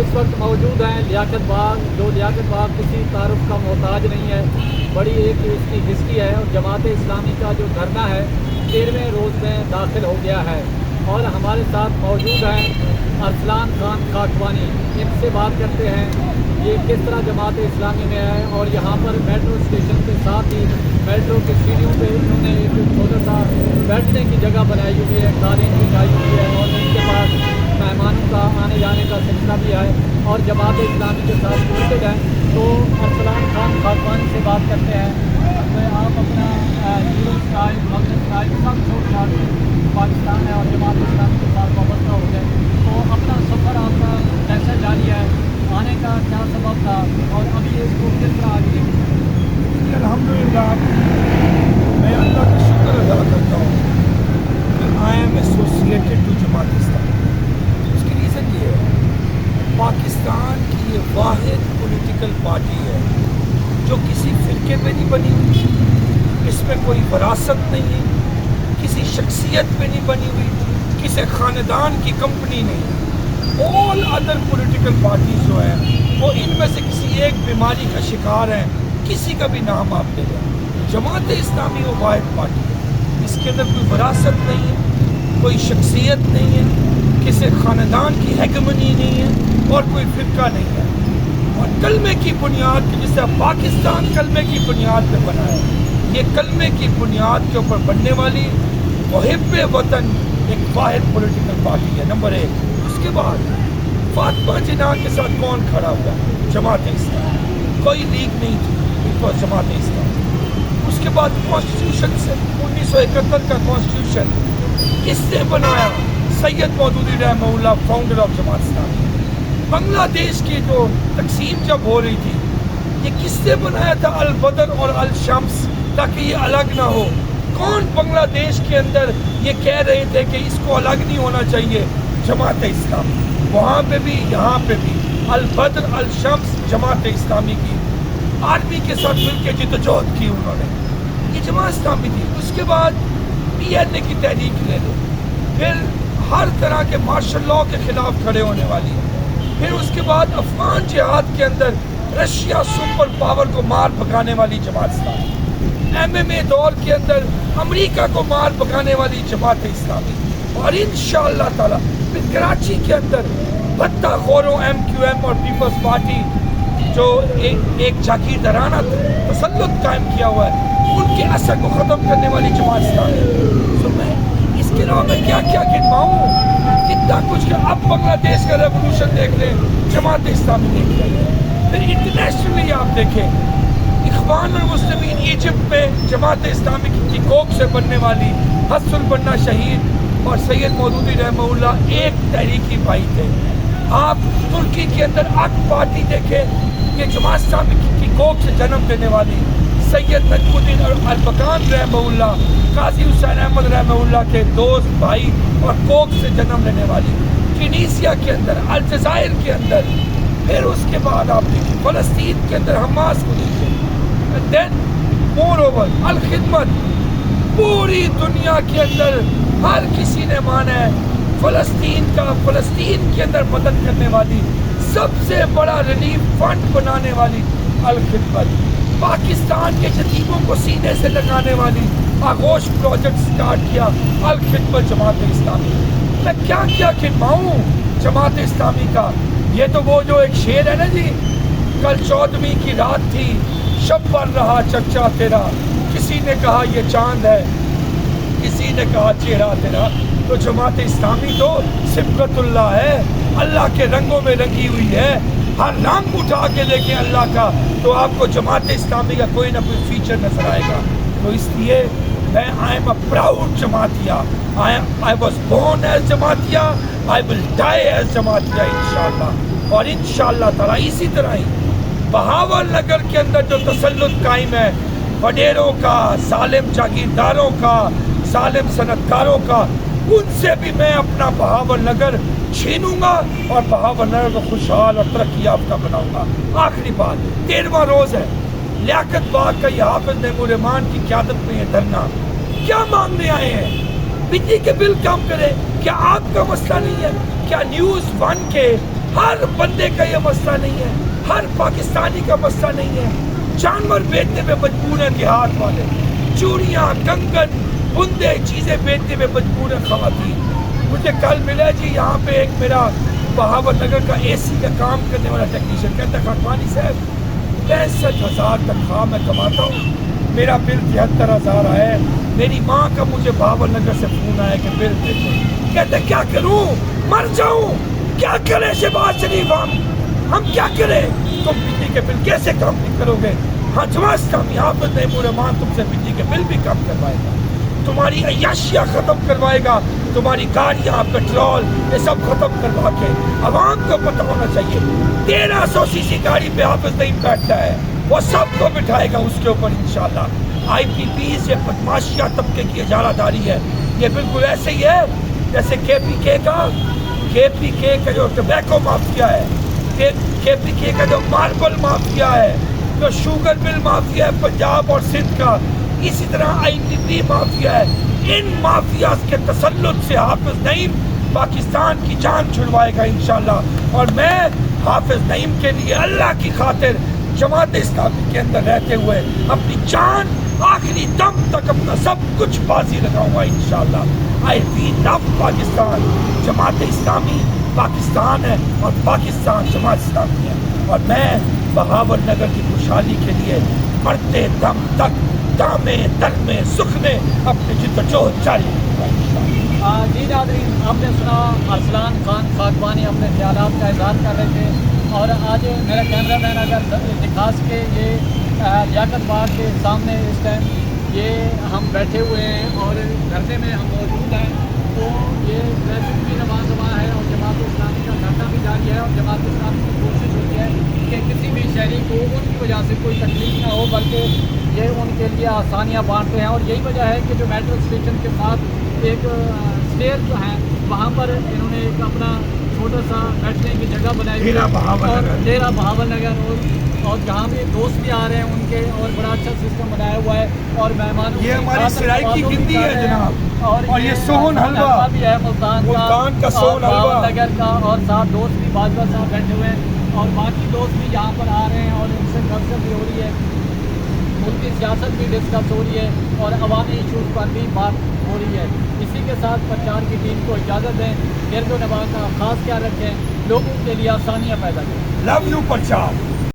इस वक्त मौजूद हैं लियाकत बाग, जो लियाकत बाग किसी तारुफ का मोहताज नहीं है, बड़ी एक इसकी हिस्ट्री है। और जमात इस्लामी का जो धरना है 13वें रोज़ में दाखिल हो गया है। और हमारे साथ मौजूद हैं अरसलान खान खाटवानी, इनसे बात करते हैं ये किस तरह जमात इस्लामी में है। और यहाँ पर मेट्रो स्टेशन के साथ ही मेट्रो की सीढ़ियों पे इन्होंने एक छोटा सा बैठने की जगह बनाई हुई है, कालीन बिछाई हुई है, और इनके पास मेहमानों का आने जाने का सिलसिला भी है और जमात इस्लामी के साथ जुड़े हैं। तो अरसलान खान खाटवानी से बात करते हैं। तो आप अपना हीरो स्टाइल, मगरब स्टाइल सब छोड़ छाड़ पाकिस्तान है और जमात इस्लामी के साथ वाबस्ता हो गए, तो अपना सफ़र आपका कैसा जारी है, आने का क्या सबब था और अभी इसको किस तरह आगे? अल्हम्दुलिल्लाह, मैं अल्लाह का शुक्र अदा करता हूँ कि I am associated to Jamaat Islami. उसकी रीज़न ये है, पाकिस्तान की ये वाहिद पॉलिटिकल पार्टी है जो किसी फ़िरके पे नहीं बनी हुई, इसमें कोई वरासत नहीं है, किसी शख्सियत पे नहीं बनी हुई, किसी ख़ानदान की कंपनी नहीं। ऑल अदर पॉलिटिकल पार्टीज जो हैं वो इनमें से किसी एक बीमारी का शिकार हैं, किसी का भी नाम आप ले लें। जमात इस्लामी वो वाहिद पार्टी है, इसके अंदर कोई वरासत नहीं है, कोई शख्सियत नहीं है, किसी ख़ानदान की हेगमनी नहीं है और कोई फ़िरका नहीं है। और कलमे की बुनियाद पे, जिससे पाकिस्तान कलमे की बुनियाद पे बना है, ये कलमे की बुनियाद के ऊपर बनने वाली मुहिब्बे वतन एक वाहिद पॉलिटिकल पार्टी है, नंबर एक। उसके बाद फातिमा जिन्ना के साथ कौन खड़ा हुआ? जमात इस्लामी। कोई लीग नहीं थी, तो जमात इस्लामी। उसके बाद कॉन्स्टिट्यूशन से 1971 का कॉन्स्टिट्यूशन किसने बनाया? Syed Maududi रहमहुल्लाह, founder of Jamaat Islami. बांग्लादेश की जो तकसीम जब हो रही थी, ये किसने बनाया था? अल बदर और अल शम्स, ताकि ये अलग ना हो। कौन बांग्लादेश के अंदर ये कह रहे थे कि इसको अलग नहीं होना चाहिए? जमात इस्लामी। वहाँ पे भी यहाँ पे भी अल बदर अल शम्स जमात इस्लामी की, आर्मी के साथ मिलकर जिद्दोजहद की उन्होंने, ये जमात इस्लामी थी। उसके बाद PNA की तहरीक ले लो, फिर हर तरह के मार्शल लॉ के खिलाफ खड़े होने वाली है। फिर उसके बाद अफगान जिहाद के अंदर रशिया सुपर पावर को मार भगाने वाली जमात इस्लामी। MMA दौर के अंदर अमेरिका को मार भगाने वाली जमात इस्लामी। और इंशाअल्लाह ताला फिर कराची के अंदर भत्ता खोरों MQM और पीपल्स पार्टी जो एक जागीरदाराना तसल्लुत कायम किया हुआ है, उनके असर को ख़त्म करने वाली जमात इस्लामी। तो मैं इसके अलावा मैं क्या क्या गिनवाऊँ, कितना कुछ। अब बांग्लादेश का रेवोल्यूशन देख लें, जमात इस्लामी देख लें। फिर इंटरनेशनली आप देखें, इख्वान और मुस्लिमीन इजिप्ट में जमात इस्लामी की कोख से बनने वाली हसन बन्ना शहीद और सैयद मौदूदी रहमहुल्लाह एक तहरीकी भाई थे। आप तुर्की के अंदर अक पार्टी देखें, ये जमात इस्लामी की कोख से जन्म देने वाली सैयद नजमुद्दीन और अलबकान रहमहुल्लाह, काजी हुसैन अहमद रहमहुल्लाह के दोस्त भाई और कोख से जन्म लेने वाली। ट्यूनीसिया के अंदर, अल्जायर के अंदर, फिर उसके बाद आप देखिए फ़लस्तीन के अंदर हमास को देखिए, देन मोर ओवर अल खिदमत। पूरी दुनिया के अंदर हर किसी ने माना है फ़लस्तीन के अंदर मदद करने वाली, सबसे बड़ा रिलीफ फंड बनाने वाली अल खिदमत। पाकिस्तान के यतीमों को सीने से लगाने वाली आगोश प्रोजेक्ट स्टार्ट किया अल खिदमत जमात इस्लामी। मैं क्या क्या गिनवाऊँ जमात इस्लामी का। ये तो वो जो एक शेर है ना जी, कल 14वीं की रात थी, शब बन रहा चर्चा तेरा, किसी ने कहा ये चांद है, किसी ने कहा चेहरा तेरा। तो जमात इस्लामी तो सिबकतुल्लाह है, अल्लाह के रंगों में रंगी हुई है। हर रंग उठा के देखें अल्लाह का, तो आपको जमात इस्लामी का कोई ना कोई फीचर नजर आएगा। तो इसलिए मैं आई एम अ प्राउड जमातिया, आई वॉज बोर्न एज जमातिया, आई विल डाई एज जमातिया इंशाअल्लाह। और इंशाअल्लाह ताला इसी तरह ही बहावल नगर के अंदर जो तसल्लुत कायम है वडेरों का, जालिम जागीरदारों का, जालिम सनतकारों का, उनसे भी मैं अपना बहावल नगर छीनूंगा और बहावल नगर को खुशहाल और तरक्की याफ्ता बनाऊंगा। आखिरी बात, 13वां रोज़ है, लियाकत बाग का ये हाफिज नैमुर्रहमान की क़यादत में ये धरना। क्या मांगने आए हैं? बिजली के बिल कम करें, क्या आपका मसला नहीं है? क्या न्यूज़ 1 के ہر بندے کا یہ مسئلہ نہیں ہے, ہر پاکستانی کا مسئلہ نہیں ہے. جانور بیچنے میں مجبور ہیں دیہات والے, چوڑیاں, کنگن, بندے, چیزیں بیچنے میں مجبور ہیں خواتین. مجھے کل ملا جی یہاں پہ ایک میرا بہاول نگر کا اے سی کا کام کرنے والا ٹیکنیشین, کہتا ہے خاکوانی صاحب 65,000 تنخواہ میں کماتا ہوں, میرا بل 73,000 آیا ہے. میری ماں کا مجھے بہاول نگر سے فون آیا کہ بل دے دو. کہتے کیا کروں, مر جاؤں, کیا کریں شہباز شریف, ہم کیا کریں, تم بجلی کے بل کیسے کم نہیں کرو گے. ہاں جواز کام یہاں پر تیمور رحمان تم سے بجلی کے بل بھی کم کروائے گا, تمہاری عیاشیاں ختم کروائے گا, تمہاری گاڑیاں, پیٹرول, یہ سب ختم کروا کے عوام کو پتہ ہونا چاہیے. 1300 سی سی گاڑی پہ حافظ نعیم بیٹھتا ہے, وہ سب کو بٹھائے گا اس کے اوپر انشاءاللہ. آئی پی پی سے بدماشیہ طبقے کی اجارہ داری ہے, یہ بالکل ایسے ہی ہے جیسے کے پی کے کا جو ٹبیکو مافیا ہے, کے پی کے کا جو ماربل مافیا ہے, جو شوگر مل مافیا ہے پنجاب اور سندھ کا, اسی طرح آئی پی پی مافیا ہے. ان مافیاز کے تسلط سے حافظ نعیم پاکستان کی جان چھڑوائے گا انشاءاللہ. اور میں حافظ نعیم کے لیے اللہ کی خاطر جماعت اسلامی کے اندر رہتے ہوئے اپنی جان آخری دم تک اپنا سب کچھ بازی لگاؤں گا انشاءاللہ. آئی وی لو پاکستان. جماعت اسلامی پاکستان ہے اور پاکستان جماعت اسلامی ہے, اور میں بہاول نگر کی خوشحالی کے لیے مرتے دم تک دامے درمے سکھنے اپنے جدوجہد جاری رکھوں گا انشاءاللہ. جی ناظرین, آپ نے سنا ارسلان خان خاکوانی اپنے خیالات کا اظہار کر رہے تھے, اور آج میرا کیمرہ مین اگر دکھا سکے یہ لیاقت باغ کے سامنے اس ٹائم یہ ہم بیٹھے ہوئے ہیں اور دھرنے میں ہم موجود ہیں. تو یہ ٹریفک بھی رواں ہے اور جماعت اسلامی کا دھرنا بھی جاری ہے, اور جماعت اسلامی کی کوشش ہوتی ہے کہ کسی بھی شہری کو ان کی وجہ سے کوئی تکلیف نہ ہو, بلکہ یہ ان کے لیے آسانیاں بانٹتے ہیں. اور یہی وجہ ہے کہ جو میٹرو اسٹیشن کے ساتھ ایک اسٹیئر جو ہیں وہاں پر انہوں نے ایک اپنا چھوٹا سا بیٹھنے کی جگہ بنائی ہے, اور ڈیرا بہاول نگر, اور جہاں بھی دوست بھی آ رہے ہیں ان کے, اور بڑا اچھا سسٹم بنایا ہوا ہے. اور مہمانوں یہ ہماری سرائی کی گندی ہے جناب, اور یہ سوہن حلوہ بھی ہے ملتان کا سوہن حلوہ نگر کا, اور ساتھ دوست بھی باجوہ صاحب بیٹھے ہوئے ہیں, اور باقی دوست بھی یہاں پر آ رہے ہیں, اور ان سے گفتگو بھی ہو رہی ہے, ملک کی سیاست بھی ڈسکس ہو رہی ہے, اور عوامی ایشوز پر بھی بات ہو رہی ہے. اسی کے ساتھ پرچار کی ٹیم کو اجازت دیں, گرد و نواح کا خاص خیال رکھیں, لوگوں کے لیے آسانیاں پیدا کریں. لو یو پرچار.